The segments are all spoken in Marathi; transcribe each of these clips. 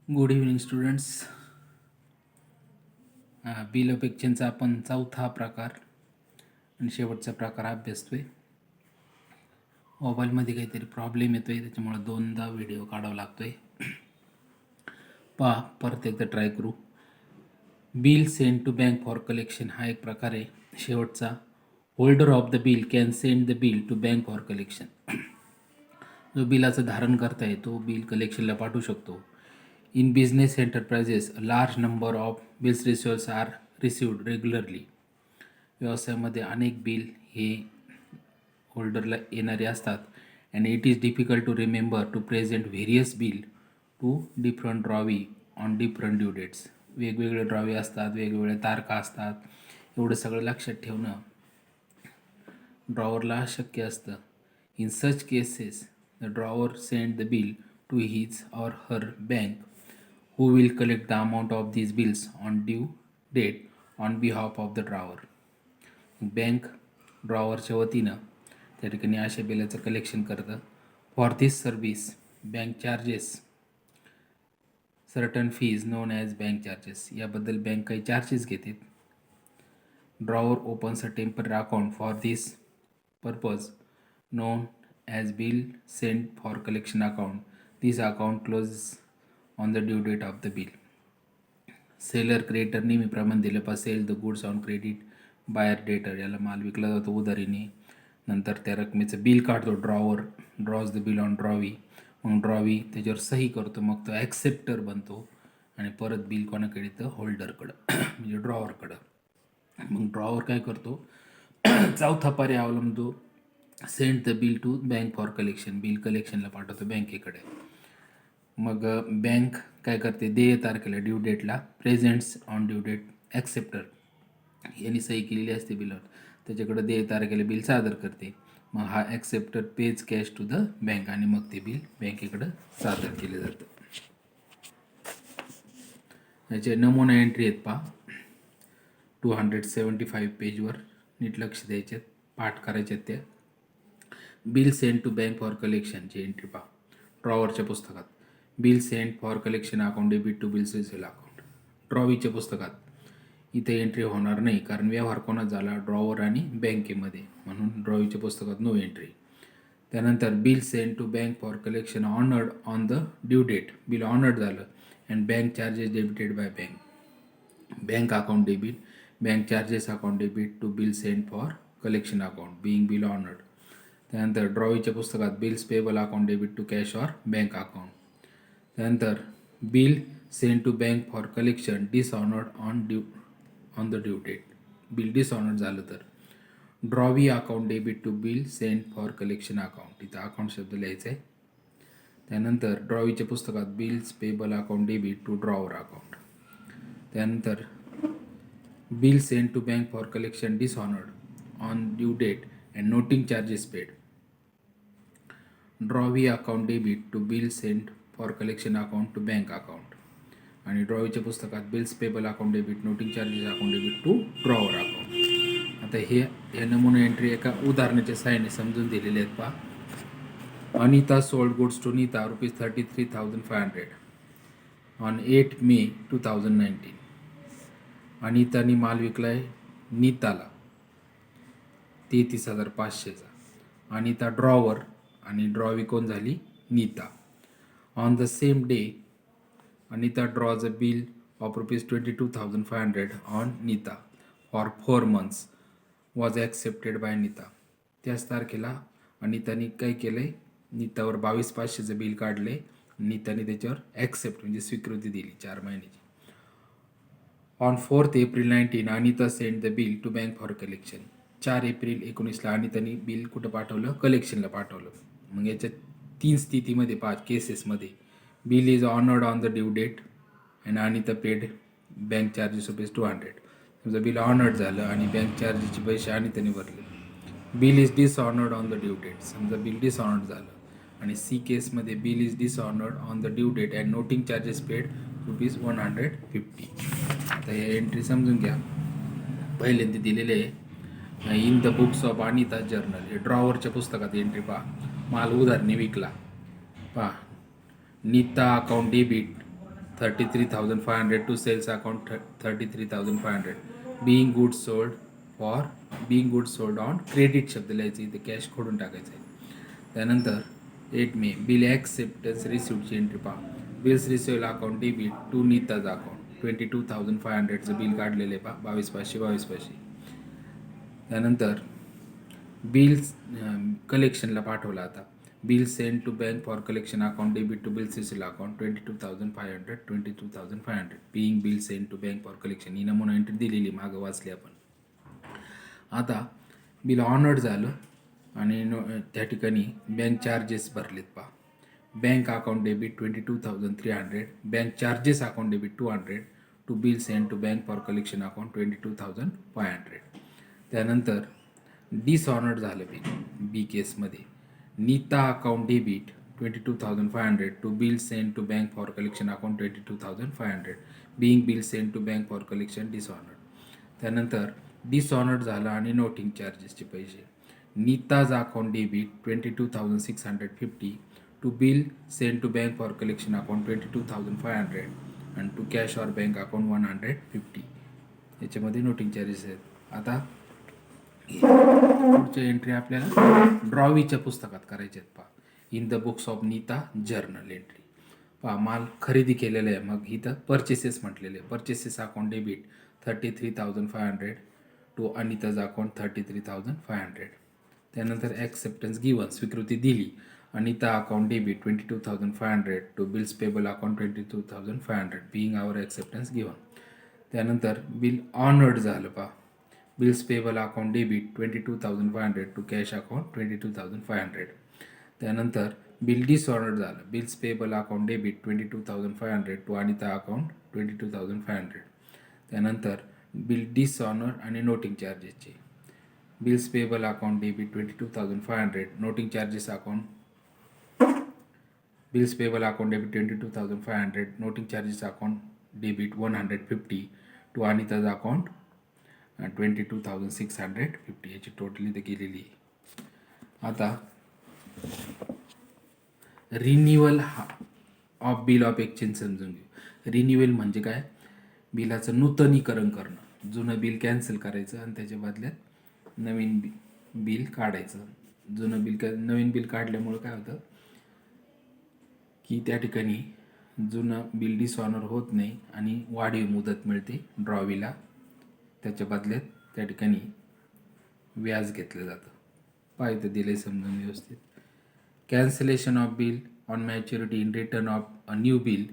Good evening students. Bill of एक्सचेंजचा आपण चौथा प्रकार आणि शेवटचा प्रकार अभ्यासतोय. मोबाईलमध्ये काहीतरी प्रॉब्लेम येतो आहे, त्याच्यामुळे दोनदा व्हिडिओ काढावा लागतो आहे. परत एकदा ट्राय करू. Bill send to bank for collection हा एक प्रकार आहे. शेवटचा holder of the bill can send the bill to bank for collection. जो बिलाचं धारण करता आहे तो बिल कलेक्शनला पाठवू शकतो. In business enterprises, a large number of bills receivers are received regularly. व्यवसायामध्ये अनेक बिल हे होल्डरला येणारे असतात. And it is difficult to remember to present various bill to different drawee on different due dates. वेगवेगळे ड्रॉवी असतात, वेगवेगळ्या तारखा असतात. एवढं सगळं लक्षात ठेवणं ड्रॉवरला शक्य असतं. In such cases the drawer send the bill to his or her bank who will collect the amount of these bills on due date on behalf of the drawer. Bank ड्रॉवरच्या वतीनं त्या ठिकाणी अशा बिलाचं कलेक्शन करतं. For this service bank charges certain fees known as bank charges. याबद्दल बँक काही चार्जेस घेते. Drawer opens a temporary account for this purpose known as bill send for collection account. This account close on the due date of the bill. Seller creditor नेहमीप्रमाणे दिलं पा sell the goods on credit buyer debtor. याला माल विकला जातो उधारीने. नंतर त्या रकमेचं बिल काढतो drawer, drawers the bill on drawee. मग ड्रॉवी त्याच्यावर सही करतो, मग तो ॲक्सेप्टर बनतो आणि परत बिल कोणाकडे येतं? होल्डरकडं म्हणजे ड्रॉवरकडं. मग ड्रॉवर काय करतो? चौथा पर्याय अवलंबतो, send the bill to bank for collection. Bill कलेक्शनला पाठवतो बँकेकडे. मग बँक काय करते? देय तारखेला ड्यू डेटला presents on due date acceptor यांनी सही केलेली असते बिलवर, त्याच्याकडं देय तारखेला बिल सादर करते. मग हा acceptor pays cash to the bank आणि मग ते बिल बँकेकडं सादर केलं जातं. याचे नमुना एंट्री आहेत पहा 275 पेजवर. नीट लक्ष द्यायचे, पाठ करायचे त्या. Bill send to bank for कलेक्शनची एंट्री पहा ड्रॉवरच्या पुस्तकात. Bill send for collection account debit to bills received account. ड्रॉवीच्या पुस्तकात इथे एंट्री होणार नाही, कारण व्यवहार कोणात झाला? ड्रॉवर आणि बँकेमध्ये, म्हणून ड्रॉवीच्या पुस्तकात नो एंट्री. त्यानंतर bill send to bank for collection honoured on the due date. Bill honoured झालं and bank charges debited by bank. Bank account debit, bank charges account debit to bill send for collection account being bill honoured. त्यानंतर ड्रॉवीच्या पुस्तकात bills payable account debit to cash or bank account. त्यानंतर bill send to bank for collection dishonoured on the due date. Bill dishonoured झालं तर drawee account debit to bill send for collection account. इथं अकाउंट शब्द लिहायचा आहे. त्यानंतर ड्रॉवीच्या पुस्तकात bills payable account debit to drawer account. त्यानंतर bill send to bank for collection dishonoured on due date and noting charges paid. Drawee account debit to bill send for collection account to bank account. आणि ड्रॉवीच्या पुस्तकात bills payable account debit noting charges account debit to drawer account. आता हे नमुना एंट्री एका उदाहरणाच्या सहाय्याने समजून दिलेले आहेत पहा. Anita sold goods to Neeta ₹33,500 on 8 May 2019. अनितानी माल विकलाय नीताला 33,500चा. अनिता ड्रॉवर आणि ड्रॉवी कोण झाली? Nita. On the same day, Anita draws a bill of ₹22,500 on Nita for 4 months was accepted by Nita. त्याच तारखेला अनिताने काय केलं आहे? नीतावर 22,500चं बिल काढले. नीताने त्याच्यावर ॲक्सेप्ट म्हणजे स्वीकृती दिली 4 महिन्याची. On 4 April 19 Anita send the bill to bank for collection. 4 एप्रिल 19ला अनिताने बिल कुठं पाठवलं? कलेक्शनला पाठवलं. मग याच्यात 3 स्थितीमध्ये 5 केसेसमध्ये bill is honoured on the due date and Anita paid bank charges ₹200. समजा बिल ऑनर्ड झालं आणि बँक चार्जेसचे पैसे अनिताने भरले. Bill is dishonoured on the due date. समजा बिल डिसऑनर्ड झालं आणि सी केसमध्ये bill is dishonoured on the due date and noting charges paid ₹150. आता हे एंट्री समजून घ्या. पहिल्यांदा दिलेले आहे in the books of Anita journal. हे ड्रॉवरच्या पुस्तकात एंट्री पहा. माल उधारने विकला पहा. Neeta account debit 33,500 to sales account 33,500. being goods sold for being goods sold on credit शब्द लिहायचं इथे कॅश खोडून टाकायचं आहे. त्यानंतर 8 मे बिल ॲक्सेप्टन्स रिसिप्टची एंट्री पहा. Bills receive account debit to Nita's account 22,500चं बिल काढलेलं आहे पहा 22,500. त्यानंतर बिल्स कलेक्शनला पाठवला आता. Bill send to bank for collection account debit to bills receive account 22,500 being bill send to bank for collection ही नमुना एंट्री दिलेली मागं वाचली आपण. आता बिल ऑनर्ड झालं आणि त्या ठिकाणी बँक चार्जेस भरलेत पहा. Bank account debit 22,300 bank charges account debit 200 to bill send to bank for collection account 22,500. त्यानंतर डिसऑनर्ड झालं बिल बी केसमध्ये. Nita account debit 22,500 to bill send to bank for collection account 22,500 being bill send to bank for collection dishonoured. त्यानंतर डिसऑनर्ड झालं आणि नोटिंग चार्जेसचे पैसे. Nita's account debit 22,650 to bill send to bank for collection account 22,500 आणि to cash or bank account 150. याच्यामध्ये नोटिंग चार्जेस आहेत. आता पुढच्या एंट्री आपल्याला ड्रॉवीच्या पुस्तकात करायचे आहेत पहा. In the books of Neeta journal entry पहा. माल खरेदी केलेला आहे मग इथं परचेसेस म्हटलेले. Purchases account debit 33,500 to Anita's account 33,500. त्यानंतर ॲक्सेप्टन्स गिवन स्वीकृती दिली. Anita account debit 22,500 to bills payable account 22,500 being our acceptance given. त्यानंतर बिल ऑनर्ड झालं पहा. Bills payable account debit 22,500 to cash account 22,500. त्यानंतर बिल डिसऑनर्ड झालं. Bills payable account debit 22,500 to Anita account 22,500. त्यानंतर बिल डिसऑनर आणि नोटिंग चार्जेसचे. Bills payable account debit 22,500 noting charges account bills payable account debit 22,500 noting charges account debit 150 to Anita's account 22,650. याची टोटल इथे केलेली आहे. आता renewal of bill of exchange समजून घेऊ. रिन्युअल म्हणजे काय? बिलाचं नूतनीकरण करणं. जुनं बिल कॅन्सल करायचं आणि त्याच्या बदल्यात नवीन बिल काढायचं. नवीन बिल काढल्यामुळं काय होतं की त्या ठिकाणी जुनं बिल डिसऑनर होत नाही आणि वाढीव मुदत मिळते ड्रॉवीला. त्याच्या बदल्यात त्या ठिकाणी व्याज घेतलं जातं. पाहिजे दिले समजून व्यवस्थित. Cancellation of bill on maturity in return of a new bill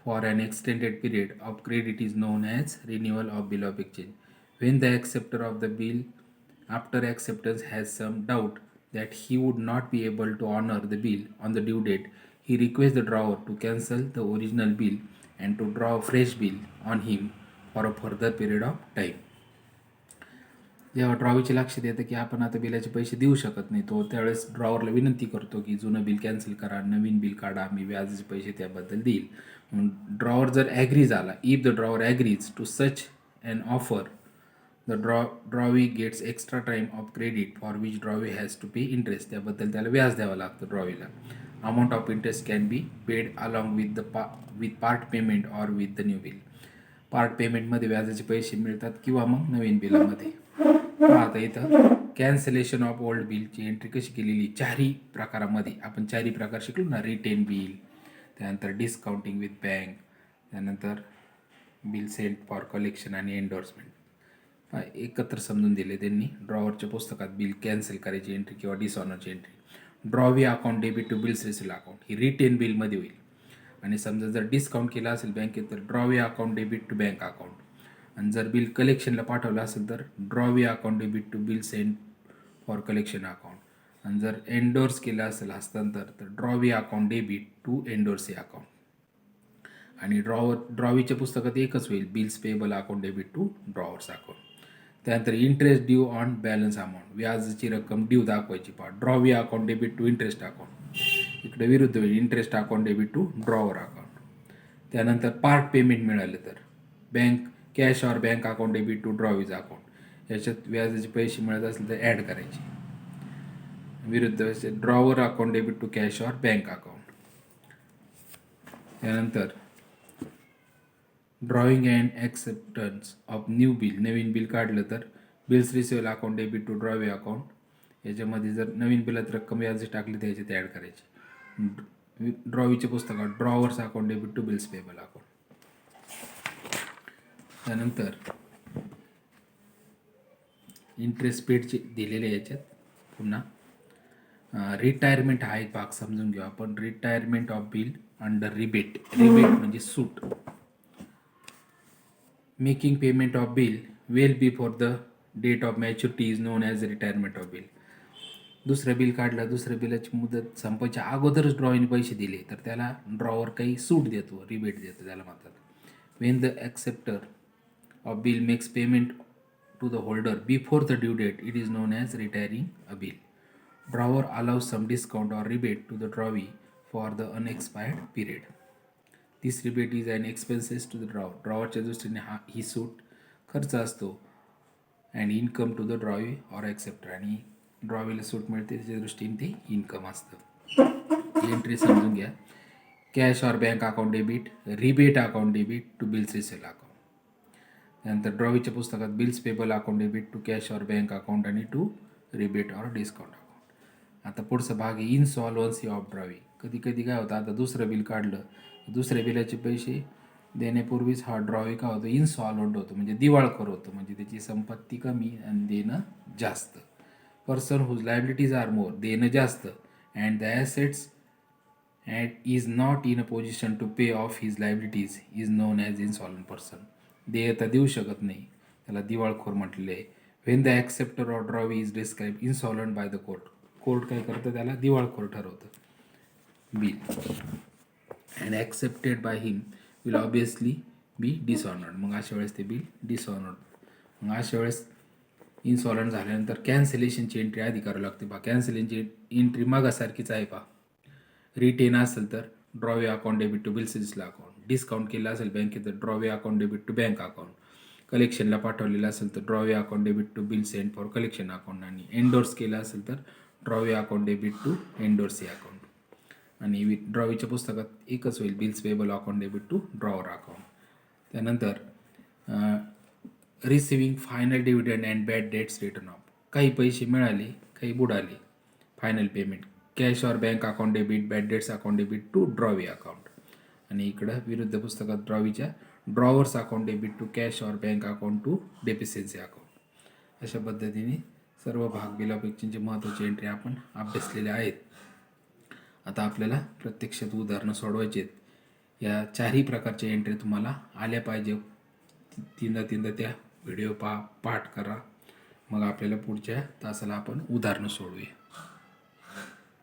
for an extended period of credit is known as renewal of bill of exchange. When the acceptor of the bill after acceptance has some doubt that he would not be able to honor the bill on the due date, he requests the drawer to cancel the original bill and to draw a fresh bill on him for a further period of time. जेव्हा ड्रॉवीचे लक्षात येतं की आपण आता बिलाचे पैसे देऊ शकत नाही, तो त्यावेळेस ड्रॉवरला विनंती करतो की जुनं बिल कॅन्सल करा, नवीन बिल काढा, मी व्याजाचे पैसे त्याबद्दल देईल. म्हणून ड्रॉवर जर ॲग्री झाला, if the drawer agrees to such an offer, the drawee gets extra time of credit for which drawee has to pay interest. त्याबद्दल त्याला व्याज द्यावं लागतं ड्रॉवीला. Amount of interest can be paid along with part payment or with the new bill. Part पेमेंटमध्ये व्याजाचे पैसे मिळतात किंवा मग नवीन बिलामध्ये. आता इथं कॅन्सलेशन ऑफ ओल्ड बिलची एंट्री कशी केलेली? चारही प्रकारामध्ये. आपण चारही प्रकार शिकलो ना. रिटेन बिल, त्यानंतर डिस्काउंटिंग विथ बँक, त्यानंतर बिल सेंट फॉर कलेक्शन आणि एंडोर्समेंट एकत्र समजून दिले त्यांनी. ड्रॉवरच्या पुस्तकात बिल कॅन्सल करायची एंट्री किंवा डिसऑनरची entry. Drawee account debit to bills receive account ही रिटेन बिलमध्ये होईल. आणि समजा जर डिस्काउंट केला असेल बँकेत तर drawee account debit to bank account. आणि जर बिल कलेक्शनला पाठवलं असेल तर drawee account debit to bill send for collection account. आणि जर एंडोर्स केलं असेल हस्तांतर तर drawee account debit to endorsee account. आणि ड्रॉवीच्या पुस्तकात एकच होईल, bills payable account debit to drawers account. त्यानंतर interest due on balance amount, व्याजाची रक्कम ड्यू दाखवायची पहा. Drawee account debit to interest account. इकडे विरुद्ध होईल, interest account debit to drawer account. त्यानंतर पार्ट पेमेंट मिळाले तर bank cash or bank account debit to drawee's account. याच्यात व्याजाचे पैसे मिळत असले तर ॲड करायचे. विरुद्ध drawer account debit to cash or bank account. त्यानंतर drawing and acceptance of new bill, नवीन बिल काढलं तर bills receivable account debit to drawee account, याच्यामध्ये जर नवीन बिलात रक्कम व्याज टाकली तर याच्यात ॲड करायची. ड्रॉवीच्या पुस्तकात drawer's account debit to bills payable account. त्यानंतर इंटरेस्ट पेडचे दिलेले याच्यात पुन्हा रिटायरमेंट हा एक भाग समजून घेऊ आपण. Retirement of bill under rebate, rebate म्हणजे सूट. Making payment of bill well before the date of maturity is known as retirement of bill. दुसरं बिल काढलं, दुसऱ्या बिलाची मुदत संपायच्या अगोदरच ड्रॉईने पैसे दिले तर त्याला ड्रॉवर काही सूट देतो, रिबेट देतो त्याला म्हणतात. When the acceptor of bill makes payment to the holder before the due date, it is known as retiring a bill. Drawer allows some discount or rebate to the drawee for the unexpired period. This rebate is an expenses to the drawer. ड्रॉवरच्या दृष्टीने ही सूट खर्च असतो. And income to the drawee or acceptor, आणि ड्रॉवीला सूट मिळते त्याच्या दृष्टीने ते इन्कम असतं. एंट्री समजून घ्या. Cash or bank account debit, rebate account debit to bills receivable account. त्यानंतर ड्रॉवीच्या पुस्तकात bills payable account debit to cash or bank account आणि to rebate or discount account. आता पुढचा भाग आहे इनसॉल्वन्सी ऑफ ड्रॉवी. कधी कधी काय होतं, आता दुसरं बिल काढलं, दुसऱ्या बिलाचे पैसे देण्यापूर्वीच हा ड्रॉवी काय होतो, इनसॉल्वंट होतो, म्हणजे दिवाळखोर होतो, म्हणजे त्याची संपत्ती कमी आणि देणं जास्त. Person whose liabilities are more, देणं जास्त, and the assets and is not in a position to pay off his liabilities is known as insolvent person. देयता देऊ शकत नाही त्याला दिवाळखोर म्हटलेलं आहे. When the acceptor or drawee is describe insolvent by the court, court काय करतं त्याला दिवाळखोर ठरवतं bill. And accepted by him will obviously be dishonoured, मग अशा वेळेस ते बिल डिसऑनर्ड. मग अशा वेळेस इन्सॉल्वंट झाल्यानंतर कॅन्सलेशनची एंट्री आधी करावी लागते. पहा कॅन्सलेशनची एंट्री मागासारखीच आहे. पहा रिटेन असेल तर drawee account debit to bills receivable account, discount केलं असेल बँकेत तर drawee account debit to bank account, कलेक्शनला पाठवलेलं असेल तर drawee account debit to bill send for collection account, आणि एंडोर्स केलं असेल तर drawee account debit to endorsee account. आणि ड्रॉवीच्या पुस्तकात एकच होईल, bills payable account debit to drawer account. त्यानंतर receiving final dividend and bad debts written off, काही पैसे मिळाले काही बुडाले, final payment cash or bank account debit bad debts account debit to drawee account. आणि इकडं विरुद्ध पुस्तकात ड्रॉवीच्या drawer's account debit to cash or bank account to deficiency account. अशा पद्धतीने सर्व भाग बिल ऑफ एक्सचेंजचे महत्त्वाचे एंट्री आपण अभ्यासलेल्या आहेत. आता आपल्याला प्रत्यक्षात उदाहरणं सोडवायची आहेत. या चारही प्रकारच्या एंट्री तुम्हाला आल्या पाहिजे. तीनदा त्या व्हिडिओ पाठ करा. मग आपल्याला पुढच्या तासाला आपण उदाहरणं सोडवूया.